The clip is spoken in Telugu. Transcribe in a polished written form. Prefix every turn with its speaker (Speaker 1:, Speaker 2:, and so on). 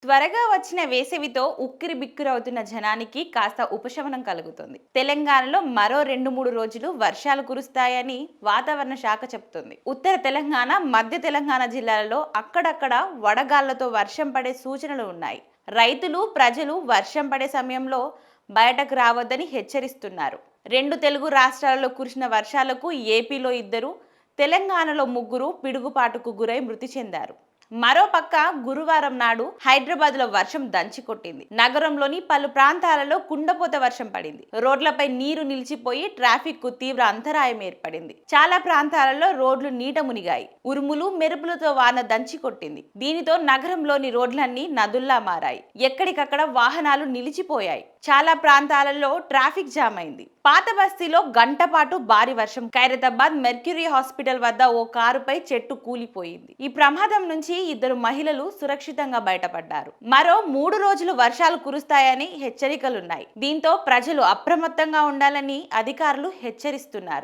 Speaker 1: త్వరగా వచ్చిన వేసవితో ఉక్కిరి బిక్కిరవుతున్న జనానికి కాస్త ఉపశమనం కలుగుతుంది. తెలంగాణలో మరో 2-3 రోజులు వర్షాలు కురుస్తాయని వాతావరణ శాఖ చెబుతుంది. ఉత్తర తెలంగాణ, మధ్య తెలంగాణ జిల్లాలలో అక్కడక్కడ వడగాళ్లతో వర్షం పడే సూచనలు ఉన్నాయి. రైతులు, ప్రజలు వర్షం పడే సమయంలో బయటకు రావద్దని హెచ్చరిస్తున్నారు. 2 తెలుగు రాష్ట్రాలలో కురిసిన వర్షాలకు ఏపీలో 2, తెలంగాణలో 3 పిడుగుపాటుకు గురై మృతి చెందారు. మరోపక్క గురువారం నాడు హైదరాబాద్ లో వర్షం దంచికొట్టింది. నగరంలోని పలు ప్రాంతాలలో కుండపోత వర్షం పడింది. రోడ్లపై నీరు నిలిచిపోయి ట్రాఫిక్ కు తీవ్ర అంతరాయం ఏర్పడింది. చాలా ప్రాంతాలలో రోడ్లు నీట మునిగాయి. ఉరుములు, మెరుపులతో వాన దంచికొట్టింది. దీనితో నగరంలోని రోడ్లన్నీ నదుల్లా మారాయి. ఎక్కడికక్కడ వాహనాలు నిలిచిపోయాయి. చాలా ప్రాంతాలలో ట్రాఫిక్ జామ్ అయింది. పాత బస్తీలో గంట పాటు భారీ వర్షం. ఖైరతాబాద్ మెర్క్యూరీ హాస్పిటల్ వద్ద ఓ కారుపై చెట్టు కూలిపోయింది. ఈ ప్రమాదం నుంచి 2 మహిళలు సురక్షితంగా బయటపడ్డారు. మరో 3 రోజులు వర్షాలు కురుస్తాయని హెచ్చరికలున్నాయి. దీంతో ప్రజలు అప్రమత్తంగా ఉండాలని అధికారులు హెచ్చరిస్తున్నారు.